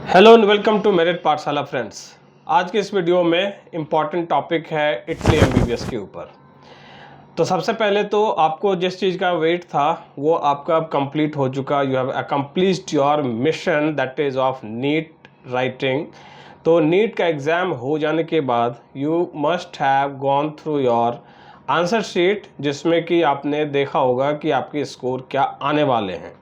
Hello and welcome to merit Pathshala friends. आज के इस वीडियो में इम्पॉर्टेंट टॉपिक है इटली एमबीबीएस के ऊपर। तो सबसे पहले तो आपको जिस चीज़ का वेट था वो आपका अब कंप्लीट हो चुका। You have accomplished your mission that is of NEET writing. तो नीट का एग्ज़ाम हो जाने के बाद you must have gone through your answer sheet, जिसमें कि आपने देखा होगा कि आपके स्कोर क्या आने वाले हैं।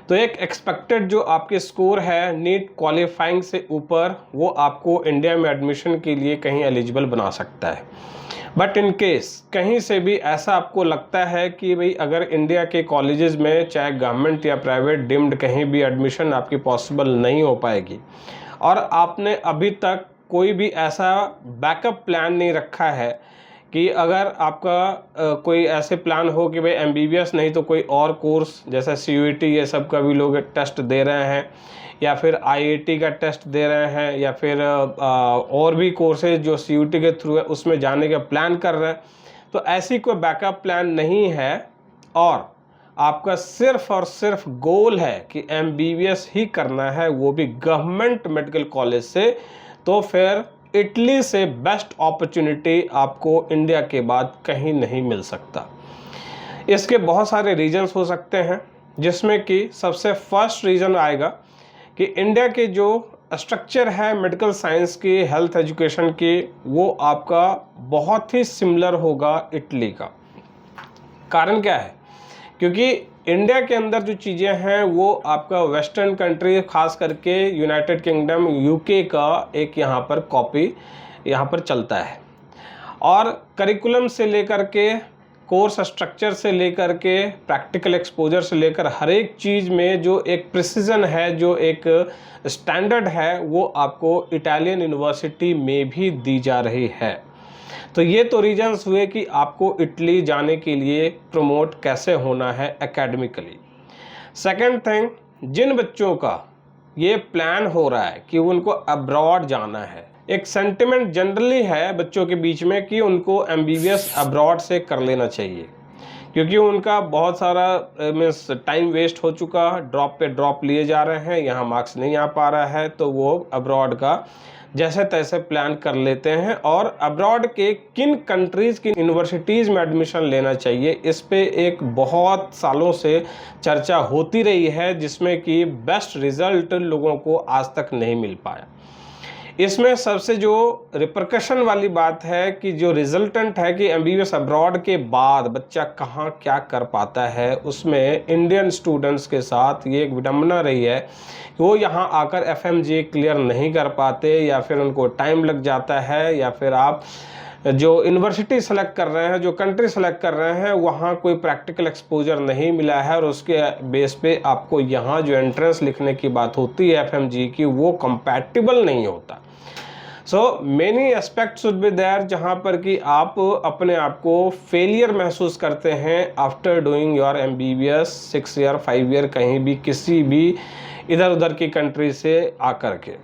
तो एक एक्सपेक्टेड जो आपके स्कोर है नीट क्वालिफाइंग से ऊपर, वो आपको इंडिया में एडमिशन के लिए कहीं एलिजिबल बना सकता है। बट इन केस कहीं से भी ऐसा आपको लगता है कि भाई अगर इंडिया के कॉलेजेस में चाहे गवर्नमेंट या प्राइवेट डिम्ड कहीं भी एडमिशन आपकी पॉसिबल नहीं हो पाएगी और आपने अभी तक कोई भी ऐसा बैकअप प्लान नहीं रखा है कि अगर आपका कोई ऐसे प्लान हो कि भाई एमबीबीएस नहीं तो कोई और कोर्स जैसा सीयूईटी ये सब का भी लोग टेस्ट दे रहे हैं या फिर आईआईटी का टेस्ट दे रहे हैं या फिर और भी कोर्सेज जो सीयूईटी के थ्रू है उसमें जाने का प्लान कर रहे हैं, तो ऐसी कोई बैकअप प्लान नहीं है और आपका सिर्फ और सिर्फ गोल है कि एमबीबीएस ही करना है, वो भी गवर्नमेंट मेडिकल कॉलेज से, तो फिर इटली से बेस्ट अपॉर्चुनिटी आपको इंडिया के बाद कहीं नहीं मिल सकता। इसके बहुत सारे रीजंस हो सकते हैं, जिसमें कि सबसे फर्स्ट रीज़न आएगा कि इंडिया के जो स्ट्रक्चर है मेडिकल साइंस की, हेल्थ एजुकेशन की, वो आपका बहुत ही सिमिलर होगा इटली का। कारण क्या है? क्योंकि इंडिया के अंदर जो चीज़ें हैं वो आपका वेस्टर्न कंट्री, खास करके यूनाइटेड किंगडम यूके का एक यहाँ पर कॉपी यहाँ पर चलता है। और करिकुलम से लेकर के, कोर्स स्ट्रक्चर से लेकर के, प्रैक्टिकल एक्सपोजर से लेकर हर एक चीज़ में जो एक प्रिसीजन है, जो एक स्टैंडर्ड है, वो आपको इटालियन यूनिवर्सिटी में भी दी जा रही है। तो ये तो रीजंस हुए कि आपको इटली जाने के लिए प्रमोट कैसे होना है एकेडमिकली। सेकंड थिंग, जिन बच्चों का ये प्लान हो रहा है कि उनको अब्रॉड जाना है, एक सेंटिमेंट जनरली है बच्चों के बीच में कि उनको एमबीबीएस अब्रॉड से कर लेना चाहिए, क्योंकि उनका बहुत सारा मीन्स टाइम वेस्ट हो चुका, ड्रॉप पे ड्रॉप लिए जा रहे हैं, यहाँ मार्क्स नहीं आ पा रहा है, तो वो अब्रॉड का जैसे तैसे प्लान कर लेते हैं। और अब्रॉड के किन कंट्रीज़ की यूनिवर्सिटीज़ में एडमिशन लेना चाहिए, इस पे एक बहुत सालों से चर्चा होती रही है, जिसमें कि बेस्ट रिज़ल्ट लोगों को आज तक नहीं मिल पाया। इसमें सबसे जो रिपरकशन वाली बात है कि जो रिजल्टेंट है कि एमबीबीएस अब्रॉड के बाद बच्चा कहाँ क्या कर पाता है, उसमें इंडियन स्टूडेंट्स के साथ ये एक विडंबना रही है कि वो यहाँ आकर एफएमजी क्लियर नहीं कर पाते, या फिर उनको टाइम लग जाता है, या फिर आप जो यूनिवर्सिटी सेलेक्ट कर रहे हैं, जो कंट्री सेलेक्ट कर रहे हैं, वहाँ कोई प्रैक्टिकल एक्सपोजर नहीं मिला है और उसके बेस पे आपको यहाँ जो एंट्रेंस लिखने की बात होती है एफएमजी की, वो कंपैटिबल नहीं होता। So many aspects should be there, जहाँ पर कि आप अपने आप को फेलियर महसूस करते हैं after doing your MBBS 6 year 5 year कहीं भी किसी भी इधर उधर की कंट्री से आकर के।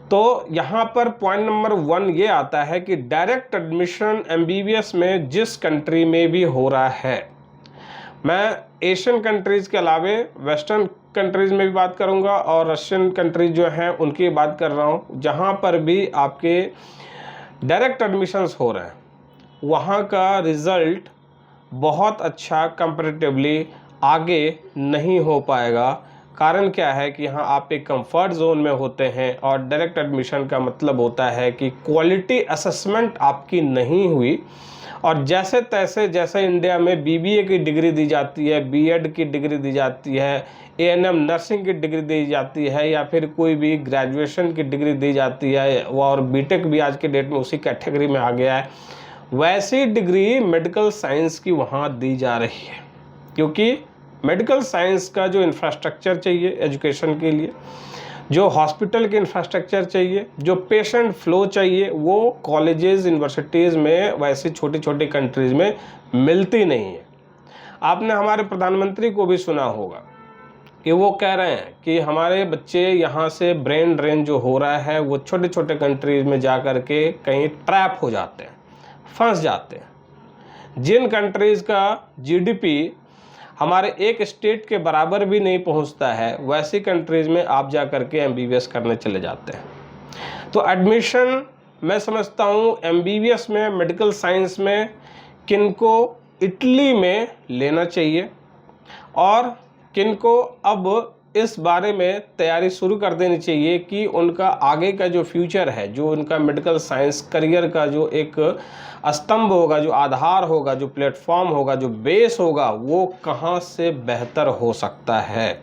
तो यहाँ पर पॉइंट नंबर 1 ये आता है कि डायरेक्ट एडमिशन एमबीबीएस में जिस कंट्री में भी हो रहा है, मैं एशियन कंट्रीज़ के अलावे वेस्टर्न कंट्रीज़ में भी बात करूंगा और रशियन कंट्रीज जो हैं उनकी बात कर रहा हूं, जहां पर भी आपके डायरेक्ट एडमिशन्स हो रहे हैं वहां का रिज़ल्ट बहुत अच्छा कंपैरेटिवली आगे नहीं हो पाएगा। कारण क्या है कि यहाँ आप एक कंफर्ट जोन में होते हैं और डायरेक्ट एडमिशन का मतलब होता है कि क्वालिटी असेसमेंट आपकी नहीं हुई और जैसे तैसे, जैसे इंडिया में बीबीए की डिग्री दी जाती है, बीएड की डिग्री दी जाती है, एएनएम नर्सिंग की डिग्री दी जाती है, या फिर कोई भी ग्रेजुएशन की डिग्री दी जाती है, और बीटेक भी आज के डेट में उसी कैटेगरी में आ गया है, वैसी डिग्री मेडिकल साइंस की वहाँ दी जा रही है। क्योंकि मेडिकल साइंस का जो इंफ्रास्ट्रक्चर चाहिए एजुकेशन के लिए, जो हॉस्पिटल के इंफ्रास्ट्रक्चर चाहिए, जो पेशेंट फ्लो चाहिए, वो कॉलेजेस यूनिवर्सिटीज़ में वैसी छोटी छोटी कंट्रीज़ में मिलती नहीं है। आपने हमारे प्रधानमंत्री को भी सुना होगा कि वो कह रहे हैं कि हमारे बच्चे यहाँ से ब्रेन ड्रेन जो हो रहा है वो छोटे छोटे कंट्रीज़ में जा कर के कहीं ट्रैप हो जाते हैं, फंस जाते हैं। जिन कंट्रीज़ का जीडीपी हमारे एक स्टेट के बराबर भी नहीं पहुंचता है, वैसी कंट्रीज़ में आप जा कर के MBBS करने चले जाते हैं। तो एडमिशन मैं समझता हूं MBBS में, मेडिकल साइंस में किनको इटली में लेना चाहिए और किनको अब इस बारे में तैयारी शुरू कर देनी चाहिए कि उनका आगे का जो फ्यूचर है, जो उनका मेडिकल साइंस करियर का जो एक स्तंभ होगा, जो आधार होगा, जो प्लेटफॉर्म होगा, जो बेस होगा, वो कहाँ से बेहतर हो सकता है।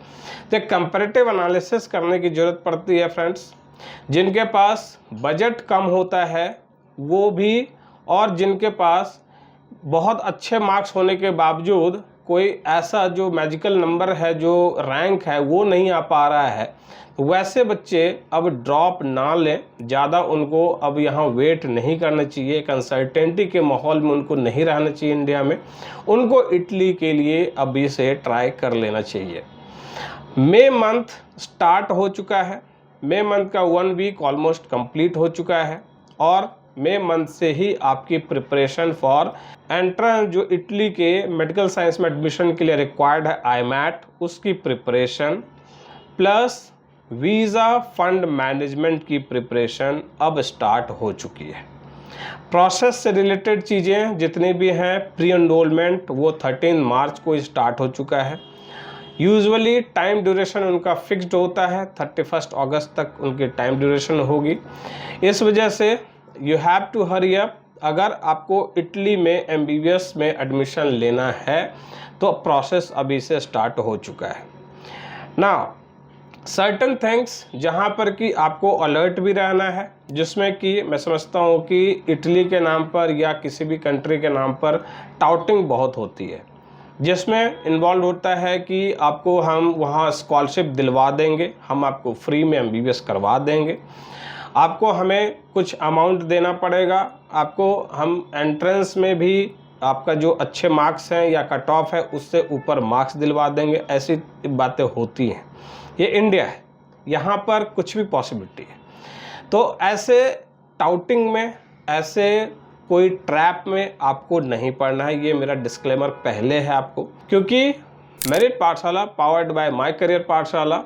तो कंपैरेटिव एनालिसिस करने की ज़रूरत पड़ती है फ्रेंड्स। जिनके पास बजट कम होता है वो भी, और जिनके पास बहुत अच्छे मार्क्स होने के बावजूद कोई ऐसा जो मैजिकल नंबर है, जो रैंक है, वो नहीं आ पा रहा है, तो वैसे बच्चे अब ड्रॉप ना लें। ज़्यादा उनको अब यहाँ वेट नहीं करना चाहिए, एक अनसर्टेनिटी के माहौल में उनको नहीं रहना चाहिए इंडिया में। उनको इटली के लिए अभी से ट्राई कर लेना चाहिए। मई मंथ स्टार्ट हो चुका है, मई मंथ का 1 वीक ऑलमोस्ट कंप्लीट हो चुका है और मई मंथ से ही आपकी प्रिपरेशन फॉर एंट्रेंस, जो इटली के मेडिकल साइंस में एडमिशन के लिए रिक्वायर्ड है IMAT, उसकी preparation plus visa fund management की प्रिपरेशन अब स्टार्ट हो चुकी है। प्रोसेस से रिलेटेड चीज़ें जितनी भी हैं, प्री एनरोलमेंट वो 13 मार्च को स्टार्ट हो चुका है। यूजुअली टाइम ड्यूरेशन उनका फिक्स्ड होता है, 31 अगस्त तक उनकी टाइम ड्यूरेशन होगी। इस वजह से you have to hurry up. अगर आपको इटली में MBBS में एडमिशन लेना है तो प्रोसेस अभी से स्टार्ट हो चुका है। नाउ सर्टन थिंग्स जहाँ पर कि आपको अलर्ट भी रहना है, जिसमें कि मैं समझता हूँ कि इटली के नाम पर या किसी भी कंट्री के नाम पर टाउटिंग बहुत होती है, जिसमें इन्वॉल्व होता है कि आपको हम वहाँ स्कॉलरशिप दिलवा देंगे, हम आपको फ्री में MBBS करवा देंगे, आपको हमें कुछ अमाउंट देना पड़ेगा, आपको हम एंट्रेंस में भी आपका जो अच्छे मार्क्स हैं या कट ऑफ है उससे ऊपर मार्क्स दिलवा देंगे। ऐसी बातें होती हैं, ये इंडिया है, यहाँ पर कुछ भी पॉसिबिलिटी है। तो ऐसे टाउटिंग में, ऐसे कोई ट्रैप में आपको नहीं पड़ना है, ये मेरा डिस्क्लेमर पहले है आपको। क्योंकि merit Pathshala powered by my career Pathshala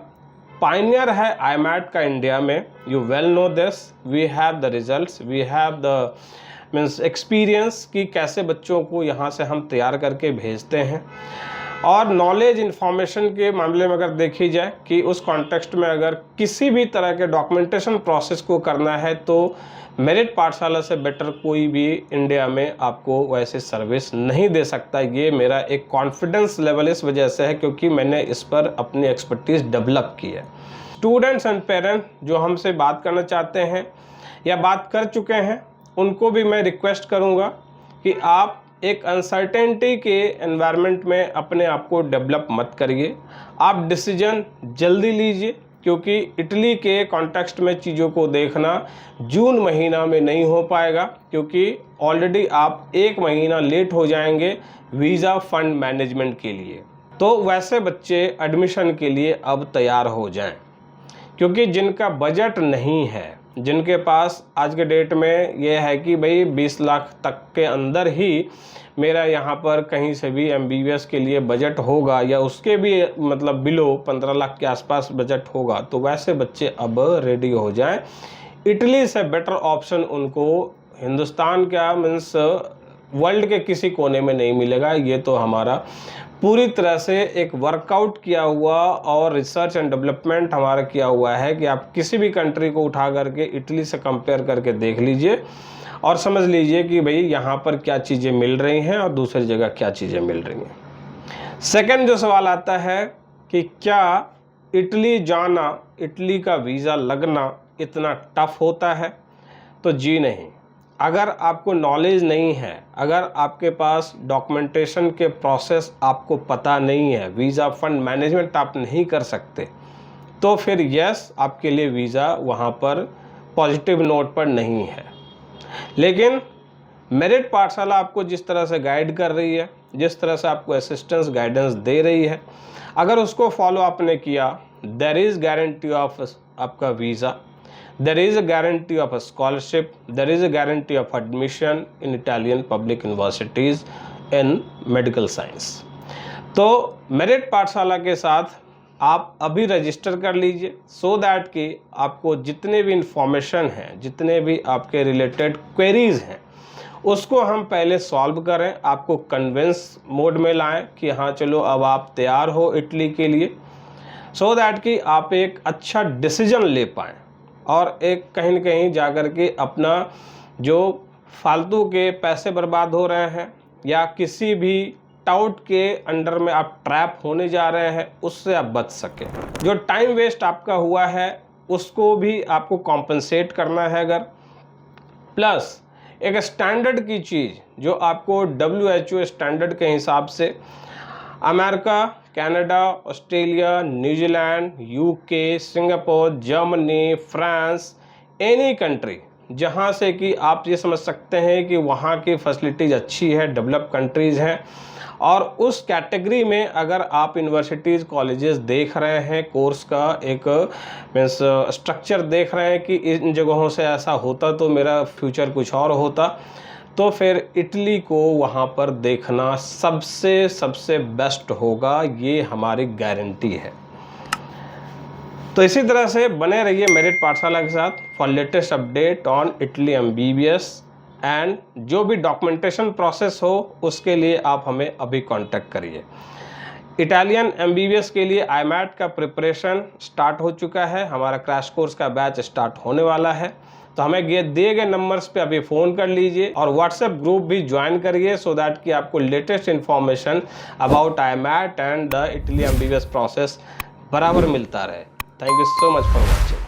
pioneer है IMAT का इंडिया में। You well know this, we have the results, we have the means experience कि कैसे बच्चों को यहाँ से हम तैयार करके भेजते हैं। और नॉलेज इन्फॉर्मेशन के मामले में अगर देखी जाए कि उस कॉन्टेक्स्ट में अगर किसी भी तरह के डॉक्यूमेंटेशन प्रोसेस को करना है तो मेरिट पाठशाला से बेटर कोई भी इंडिया में आपको वैसे सर्विस नहीं दे सकता। ये मेरा एक कॉन्फिडेंस लेवल इस वजह से है क्योंकि मैंने इस पर अपनी एक्सपर्टीज़ डेवलप की है। स्टूडेंट्स एंड पेरेंट्स जो हमसे बात करना चाहते हैं या बात कर चुके हैं, उनको भी मैं रिक्वेस्ट करूँगा कि आप एक अनसर्टेनिटी के एनवायरनमेंट में अपने आप को डेवलप मत करिए। आप डिसीजन जल्दी लीजिए, क्योंकि इटली के कॉन्टेक्स्ट में चीज़ों को देखना जून महीना में नहीं हो पाएगा, क्योंकि ऑलरेडी आप 1 महीना लेट हो जाएंगे वीज़ा फंड मैनेजमेंट के लिए। तो वैसे बच्चे एडमिशन के लिए अब तैयार हो जाएं, क्योंकि जिनका बजट नहीं है, जिनके पास आज के डेट में ये है कि भाई 20 लाख तक के अंदर ही मेरा यहाँ पर कहीं से भी MBBS के लिए बजट होगा या उसके भी मतलब बिलो 15 लाख के आसपास बजट होगा, तो वैसे बच्चे अब रेडी हो जाएं। इटली से बेटर ऑप्शन उनको हिंदुस्तान का मीन्स वर्ल्ड के किसी कोने में नहीं मिलेगा। ये तो हमारा पूरी तरह से एक वर्कआउट किया हुआ और रिसर्च एंड डेवलपमेंट हमारा किया हुआ है कि आप किसी भी कंट्री को उठा करके इटली से कंपेयर करके देख लीजिए और समझ लीजिए कि भाई यहाँ पर क्या चीज़ें मिल रही हैं और दूसरी जगह क्या चीज़ें मिल रही हैं। सेकंड जो सवाल आता है कि क्या इटली जाना, इटली का वीज़ा लगना इतना टफ होता है, तो जी नहीं। अगर आपको नॉलेज नहीं है, अगर आपके पास डॉक्यूमेंटेशन के प्रोसेस आपको पता नहीं है, वीज़ा फंड मैनेजमेंट आप नहीं कर सकते, तो फिर यस आपके लिए वीज़ा वहाँ पर पॉजिटिव नोट पर नहीं है। लेकिन मेरिट पाठशाला आपको जिस तरह से गाइड कर रही है, जिस तरह से आपको असिस्टेंस गाइडेंस दे रही है, अगर उसको फॉलो आपने किया, देयर इज़ गारंटी ऑफ आपका visa, there is a guarantee of a scholarship, there is a guarantee of admission in Italian public universities in medical science। तो मेरिट पाठशाला के साथ आप अभी रजिस्टर कर लीजिए, सो दैट कि आपको जितने भी इंफॉर्मेशन हैं, जितने भी आपके रिलेटेड क्वेरीज़ हैं, उसको हम पहले सॉल्व करें, आपको कन्विंस मोड में लाएं कि हाँ चलो अब आप तैयार हो इटली के लिए, सो दैट कि आप एक अच्छा डिसीजन ले पाएँ और एक कहीं न कहीं जाकर के अपना जो फालतू के पैसे बर्बाद हो रहे हैं या किसी भी टाउट के अंडर में आप ट्रैप होने जा रहे हैं, उससे आप बच सकें। जो टाइम वेस्ट आपका हुआ है उसको भी आपको कॉम्पनसेट करना है अगर, प्लस एक स्टैंडर्ड की चीज़ जो आपको WHO स्टैंडर्ड के हिसाब से America, Canada, Australia, New Zealand, UK, Singapore, Germany, France, any country जहाँ से कि आप ये समझ सकते हैं कि वहाँ की फैसिलिटीज़ अच्छी है, डेवलप कंट्रीज़ हैं, और उस कैटेगरी में अगर आप यूनिवर्सिटीज़ कॉलेजेस देख रहे हैं, कोर्स का एक मीन्स स्ट्रक्चर देख रहे हैं कि इन जगहों से ऐसा होता तो मेरा फ्यूचर कुछ और होता, तो फिर इटली को वहाँ पर देखना सबसे बेस्ट होगा, ये हमारी गारंटी है। तो इसी तरह से बने रहिए मेरिट पाठशाला के साथ for latest update on Italy MBBS, and जो भी डॉक्यूमेंटेशन प्रोसेस हो उसके लिए आप हमें अभी कांटेक्ट करिए। इटालियन MBBS के लिए IMAT का प्रिपरेशन स्टार्ट हो चुका है, हमारा क्रैश कोर्स का बैच स्टार्ट होने वाला है, तो हमें दिए गए नंबर्स पे अभी फ़ोन कर लीजिए और व्हाट्सएप ग्रुप भी ज्वाइन करिए, सो दैट कि आपको latest information about IMAT and the Italy MBBS process बराबर मिलता रहे। Thank you so much for watching.